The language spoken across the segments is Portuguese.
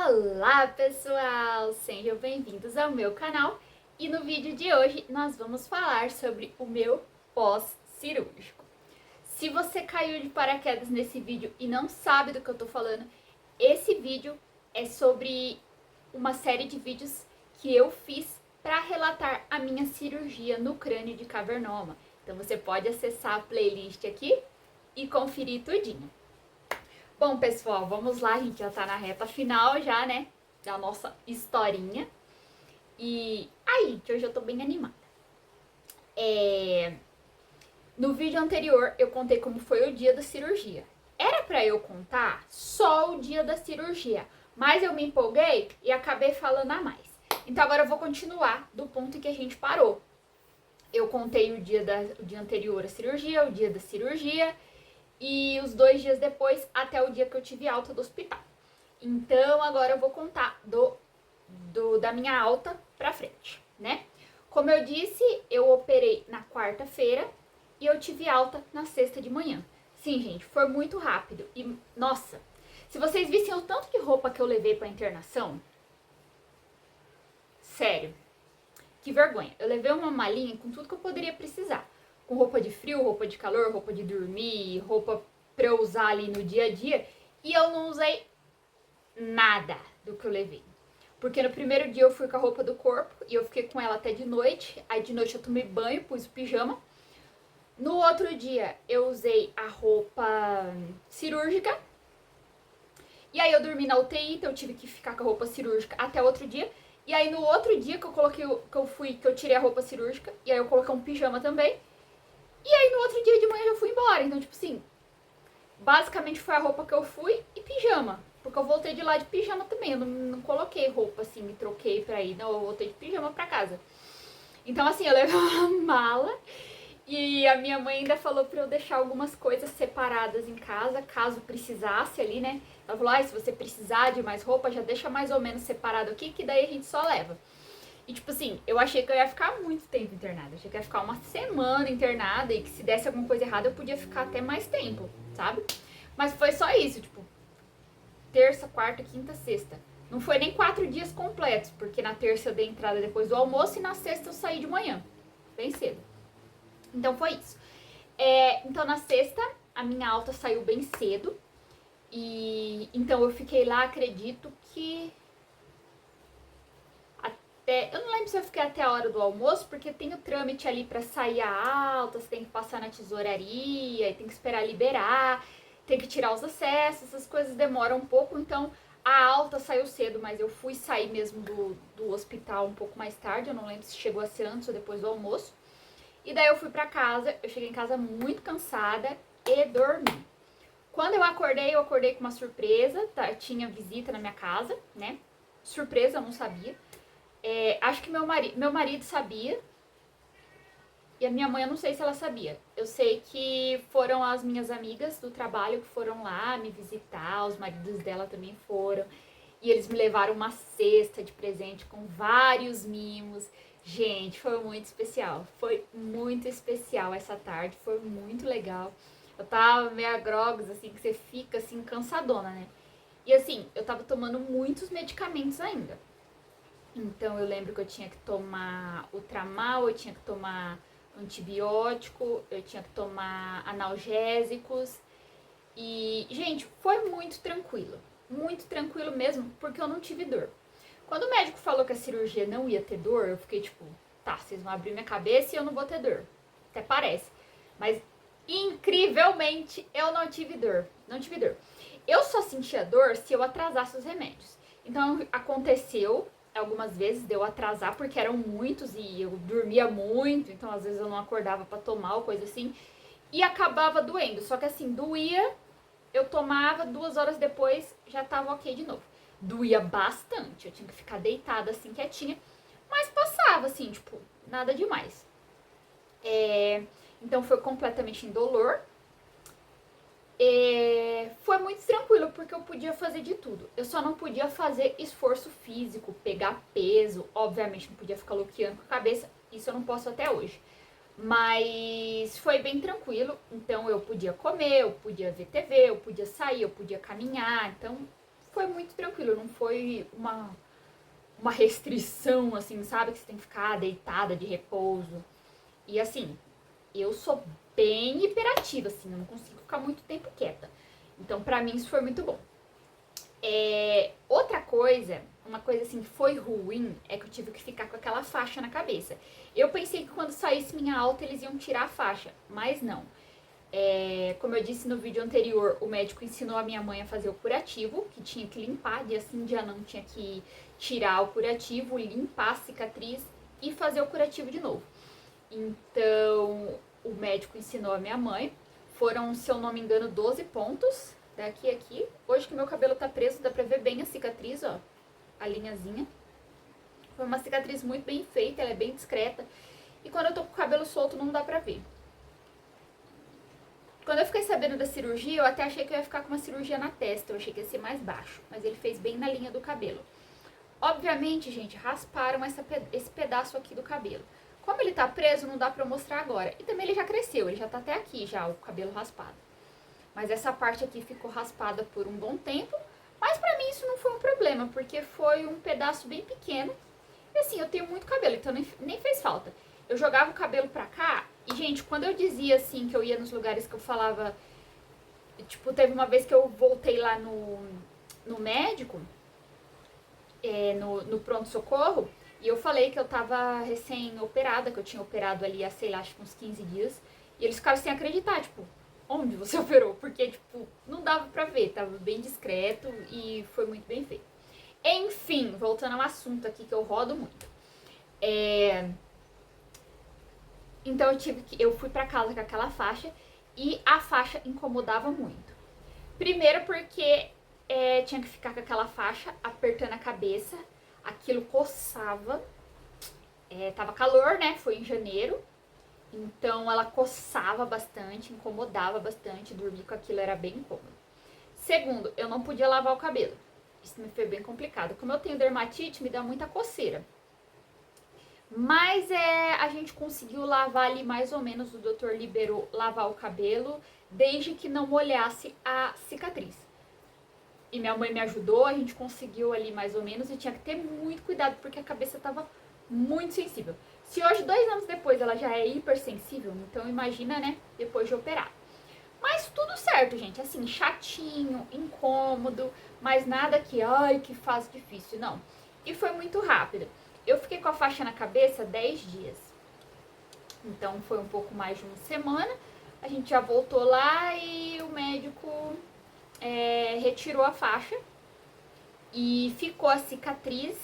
Olá pessoal, sejam bem-vindos ao meu canal e no vídeo de hoje nós vamos falar sobre o meu pós-cirúrgico. Se você caiu de paraquedas nesse vídeo e não sabe do que eu tô falando, esse vídeo é sobre uma série de vídeos que eu fiz para relatar a minha cirurgia no crânio de cavernoma. Então você pode acessar a playlist aqui e conferir tudinho. Bom, pessoal, vamos lá, a gente já tá na reta final já, né, da nossa historinha. E aí, que hoje eu tô bem animada. No vídeo anterior eu contei como foi o dia da cirurgia. Era pra eu contar só o dia da cirurgia, mas eu me empolguei e acabei falando a mais. Então agora eu vou continuar do ponto em que a gente parou. Eu contei o dia anterior à cirurgia, o dia da cirurgia e os 2 dias depois até o dia que eu tive alta do hospital. Então agora eu vou contar da minha alta pra frente, né? Como eu disse, eu operei na quarta-feira e eu tive alta na sexta de manhã. Sim, gente, foi muito rápido. E, nossa, se vocês vissem o tanto de roupa que eu levei pra internação, sério, que vergonha. Eu levei uma malinha com tudo que eu poderia precisar. Com roupa de frio, roupa de calor, roupa de dormir, roupa pra eu usar ali no dia a dia. E eu não usei nada do que eu levei. Porque no primeiro dia eu fui com a roupa do corpo e eu fiquei com ela até de noite. Aí de noite eu tomei banho, pus o pijama. No outro dia eu usei a roupa cirúrgica. E aí eu dormi na UTI, então eu tive que ficar com a roupa cirúrgica até outro dia. E aí no outro dia que eu tirei a roupa cirúrgica, e aí eu coloquei um pijama também. E aí no outro dia de manhã eu fui embora. Então, tipo assim, basicamente foi a roupa que eu fui e pijama. Porque eu voltei de lá de pijama também. Eu não coloquei roupa assim, me troquei pra ir. Não, eu voltei de pijama pra casa. Então, assim, eu levei uma mala. E a minha mãe ainda falou pra eu deixar algumas coisas separadas em casa, caso precisasse ali, né? Ela falou, se você precisar de mais roupa, já deixa mais ou menos separado aqui, que daí a gente só leva. E tipo assim, eu achei que eu ia ficar muito tempo internada. Eu achei que eu ia ficar uma semana internada e que se desse alguma coisa errada eu podia ficar até mais tempo, sabe? Mas foi só isso, tipo, terça, quarta, quinta, sexta. Não foi nem 4 dias completos, porque na terça eu dei entrada depois do almoço e na sexta eu saí de manhã, bem cedo. Então foi isso. Então na sexta a minha alta saiu bem cedo. E então eu fiquei lá, acredito que eu não lembro se eu fiquei até a hora do almoço, porque tem o trâmite ali pra sair a alta, você tem que passar na tesouraria, tem que esperar liberar, tem que tirar os acessos, essas coisas demoram um pouco, então a alta saiu cedo, mas eu fui sair mesmo do hospital um pouco mais tarde, eu não lembro se chegou a ser antes ou depois do almoço. E daí eu fui pra casa, eu cheguei em casa muito cansada e dormi. Quando eu acordei com uma surpresa, tá? Tinha visita na minha casa, né? Surpresa, eu não sabia. Acho que meu marido sabia. E a minha mãe, eu não sei se ela sabia. Eu sei que foram as minhas amigas do trabalho que foram lá me visitar, os maridos dela também foram. E eles me levaram uma cesta de presente com vários mimos. Gente, foi muito especial. Foi muito especial essa tarde, foi muito legal. Eu tava meio grogues, assim, que você fica, assim, cansadona, né? E assim, eu tava tomando muitos medicamentos ainda. Então eu lembro que eu tinha que tomar Ultramal, eu tinha que tomar antibiótico, eu tinha que tomar analgésicos. E, gente, foi muito tranquilo mesmo, porque eu não tive dor. Quando o médico falou que a cirurgia não ia ter dor, eu fiquei tipo, tá, vocês vão abrir minha cabeça e eu não vou ter dor. Até parece. Mas, incrivelmente, eu não tive dor. Não tive dor. Eu só sentia dor se eu atrasasse os remédios. Então, aconteceu algumas vezes de eu atrasar, porque eram muitos e eu dormia muito, então às vezes eu não acordava pra tomar ou coisa assim. E acabava doendo. Só que assim, doía, eu tomava, 2 horas depois já tava ok de novo. Doía bastante, eu tinha que ficar deitada assim, quietinha, mas passava assim, tipo, nada demais. Então foi completamente indolor. Foi muito tranquilo, porque eu podia fazer de tudo. Eu só não podia fazer esforço físico, pegar peso, obviamente não podia ficar loqueando com a cabeça, isso eu não posso até hoje. Mas foi bem tranquilo, então eu podia comer, eu podia ver TV, eu podia sair, eu podia caminhar, então foi muito tranquilo, não foi uma restrição, assim, sabe? Que você tem que ficar deitada de repouso. E assim, eu sou bem hiperativa, assim, eu não consigo ficar muito tempo quieta. Então, pra mim, isso foi muito bom. Outra coisa, uma coisa assim que foi ruim, é que eu tive que ficar com aquela faixa na cabeça. Eu pensei que quando saísse minha alta, eles iam tirar a faixa, mas não. Como eu disse no vídeo anterior, o médico ensinou a minha mãe a fazer o curativo, que tinha que limpar, dia sim, dia não, tinha que tirar o curativo, limpar a cicatriz e fazer o curativo de novo. Então, o médico ensinou a minha mãe, foram, se eu não me engano, 12 pontos, daqui a aqui. Hoje que meu cabelo tá preso, dá pra ver bem a cicatriz, ó, a linhazinha. Foi uma cicatriz muito bem feita, ela é bem discreta, e quando eu tô com o cabelo solto não dá pra ver. Quando eu fiquei sabendo da cirurgia, eu até achei que eu ia ficar com uma cirurgia na testa, eu achei que ia ser mais baixo, mas ele fez bem na linha do cabelo. Obviamente, gente, rasparam esse pedaço aqui do cabelo. Como ele tá preso, não dá pra eu mostrar agora. E também ele já cresceu, ele já tá até aqui já, o cabelo raspado. Mas essa parte aqui ficou raspada por um bom tempo, mas pra mim isso não foi um problema, porque foi um pedaço bem pequeno. E assim, eu tenho muito cabelo, então nem fez falta. Eu jogava o cabelo pra cá, e gente, quando eu dizia assim, que eu ia nos lugares que eu falava... Tipo, teve uma vez que eu voltei lá no médico, no pronto-socorro, e eu falei que eu tava recém-operada, que eu tinha operado ali há, sei lá, acho que uns 15 dias. E eles ficaram sem acreditar, tipo, onde você operou? Porque, tipo, não dava pra ver, tava bem discreto e foi muito bem feito. Enfim, voltando ao assunto aqui que eu rodo muito. Então eu fui pra casa com aquela faixa e a faixa incomodava muito. Primeiro porque tinha que ficar com aquela faixa apertando a cabeça, aquilo coçava, tava calor, né? Foi em janeiro, então ela coçava bastante, incomodava bastante, dormir com aquilo era bem incômodo. Segundo, eu não podia lavar o cabelo, isso me foi bem complicado. Como eu tenho dermatite, me dá muita coceira. Mas a gente conseguiu lavar ali mais ou menos, o doutor liberou lavar o cabelo, desde que não molhasse a cicatriz. E minha mãe me ajudou, a gente conseguiu ali mais ou menos, e tinha que ter muito cuidado, porque a cabeça tava muito sensível. Se hoje, 2 anos depois, ela já é hipersensível, então imagina, né, depois de operar. Mas tudo certo, gente, assim, chatinho, incômodo, mas nada que, ai, que faz difícil, não. E foi muito rápido. Eu fiquei com a faixa na cabeça 10 dias. Então foi um pouco mais de uma semana. A gente já voltou lá e o médico retirou a faixa. E ficou a cicatriz,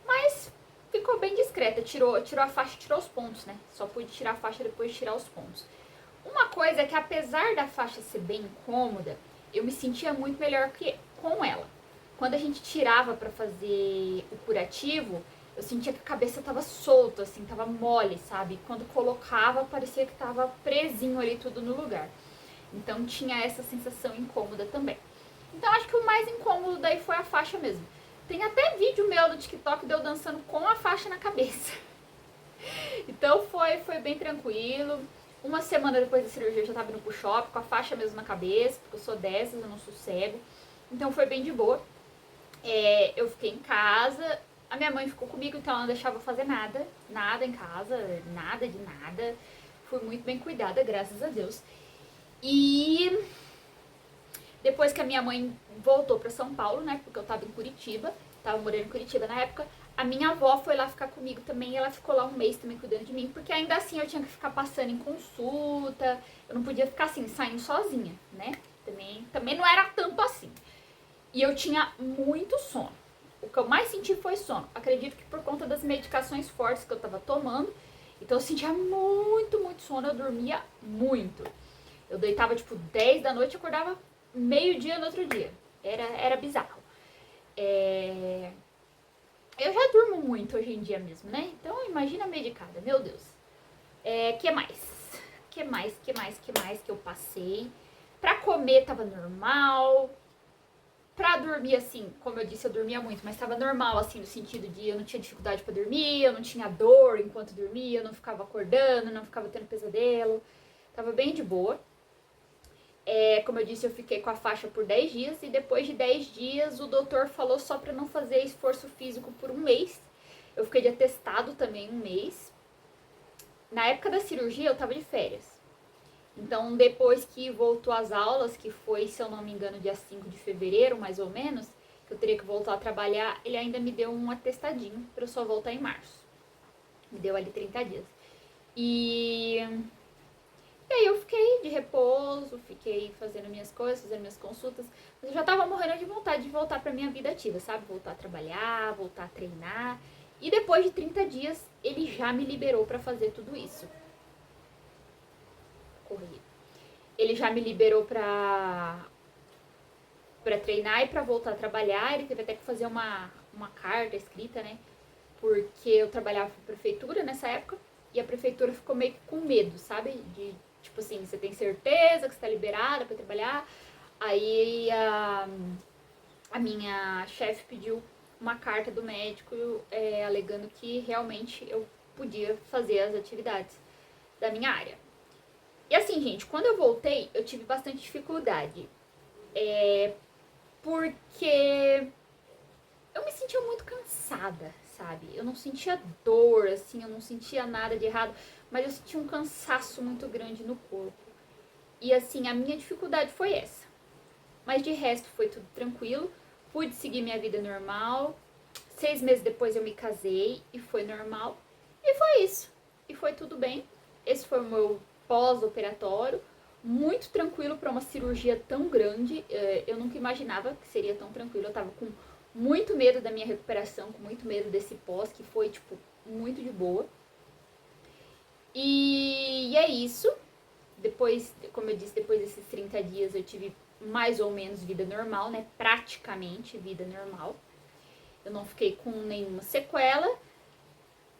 mas ficou bem discreta. Tirou a faixa e tirou os pontos, né? Só pude tirar a faixa depois de tirar os pontos. Uma coisa é que apesar da faixa ser bem incômoda, eu me sentia muito melhor com ela. Quando a gente tirava pra fazer o curativo, eu sentia que a cabeça tava solta, assim, tava mole, sabe? Quando colocava, parecia que tava presinho ali tudo no lugar. Então tinha essa sensação incômoda também. Então acho que o mais incômodo daí foi a faixa mesmo. Tem até vídeo meu no TikTok de eu dançando com a faixa na cabeça. Então foi bem tranquilo. Uma semana depois da cirurgia eu já tava indo pro shopping com a faixa mesmo na cabeça, porque eu sou dessas, eu não sossego. Então foi bem de boa. Eu fiquei em casa, a minha mãe ficou comigo, então ela não deixava eu fazer nada em casa, nada de nada. Fui muito bem cuidada, graças a Deus. E depois que a minha mãe voltou pra São Paulo, né, porque eu tava em Curitiba, tava morando em Curitiba na época, a minha avó foi lá ficar comigo também, e ela ficou lá um mês também cuidando de mim, porque ainda assim eu tinha que ficar passando em consulta, eu não podia ficar assim, saindo sozinha, né, também não era tanto assim. E eu tinha muito sono. O que eu mais senti foi sono. Acredito que por conta das medicações fortes que eu tava tomando. Então eu sentia muito, muito sono. Eu dormia muito. Eu deitava tipo 10 da noite e acordava meio-dia no outro dia. Era bizarro. Eu já durmo muito hoje em dia mesmo, né? Então imagina medicada, meu Deus. Que mais? Que mais que eu passei? Pra comer tava normal. Pra dormir, assim, como eu disse, eu dormia muito, mas tava normal, assim, no sentido de eu não tinha dificuldade pra dormir, eu não tinha dor enquanto dormia, eu não ficava acordando, não ficava tendo pesadelo, tava bem de boa. Como eu disse, eu fiquei com a faixa por 10 dias e depois de 10 dias o doutor falou só para não fazer esforço físico por um mês. Eu fiquei de atestado também um mês. Na época da cirurgia eu tava de férias. Então depois que voltou às aulas, que foi, se eu não me engano, dia 5 de fevereiro, mais ou menos, que eu teria que voltar a trabalhar, ele ainda me deu um atestadinho para eu só voltar em março. Me deu ali 30 dias. E aí eu fiquei de repouso, fiquei fazendo minhas coisas, fazendo minhas consultas, mas eu já tava morrendo de vontade de voltar pra minha vida ativa, sabe? Voltar a trabalhar, voltar a treinar. E depois de 30 dias, ele já me liberou pra fazer tudo isso. Corri. Ele já me liberou pra treinar e pra voltar a trabalhar. Ele teve até que fazer uma carta escrita, né? Porque eu trabalhava pra prefeitura nessa época e a prefeitura ficou meio que com medo, sabe? De tipo assim, você tem certeza que você tá liberada pra trabalhar? Aí a minha chefe pediu uma carta do médico alegando que realmente eu podia fazer as atividades da minha área. E assim, gente, quando eu voltei, eu tive bastante dificuldade. Porque eu me sentia muito cansada, sabe? Eu não sentia dor, assim, eu não sentia nada de errado, mas eu sentia um cansaço muito grande no corpo. E assim, a minha dificuldade foi essa. Mas de resto foi tudo tranquilo, pude seguir minha vida normal. 6 meses depois eu me casei e foi normal. E foi isso. E foi tudo bem. Esse foi o meu pós-operatório. Muito tranquilo para uma cirurgia tão grande. Eu nunca imaginava que seria tão tranquilo. Eu tava com muito medo da minha recuperação, com muito medo desse pós, que foi, tipo, muito de boa. E é isso. Depois, como eu disse, depois desses 30 dias eu tive mais ou menos vida normal, né? Praticamente vida normal. Eu não fiquei com nenhuma sequela.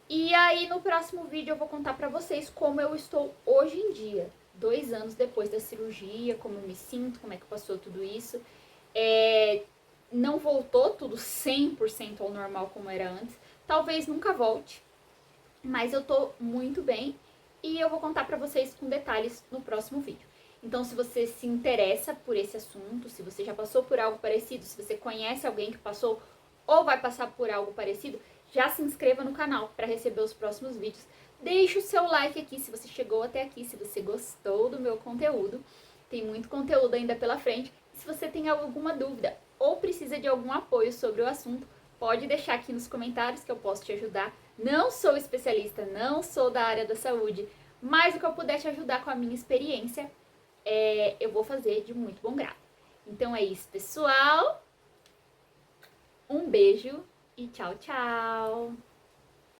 E aí no próximo vídeo eu vou contar pra vocês como eu estou hoje em dia, 2 anos depois da cirurgia, como eu me sinto, como é que passou tudo isso. Não voltou tudo 100% ao normal como era antes. Talvez nunca volte, mas eu tô muito bem e eu vou contar pra vocês com detalhes no próximo vídeo. Então, se você se interessa por esse assunto, se você já passou por algo parecido, se você conhece alguém que passou ou vai passar por algo parecido, já se inscreva no canal para receber os próximos vídeos. Deixe o seu like aqui se você chegou até aqui, se você gostou do meu conteúdo. Tem muito conteúdo ainda pela frente. Se você tem alguma dúvida ou precisa de algum apoio sobre o assunto, pode deixar aqui nos comentários que eu posso te ajudar. Não sou especialista, não sou da área da saúde, mas o que eu puder te ajudar com a minha experiência, eu vou fazer de muito bom grado. Então é isso, pessoal. Um beijo e tchau, tchau!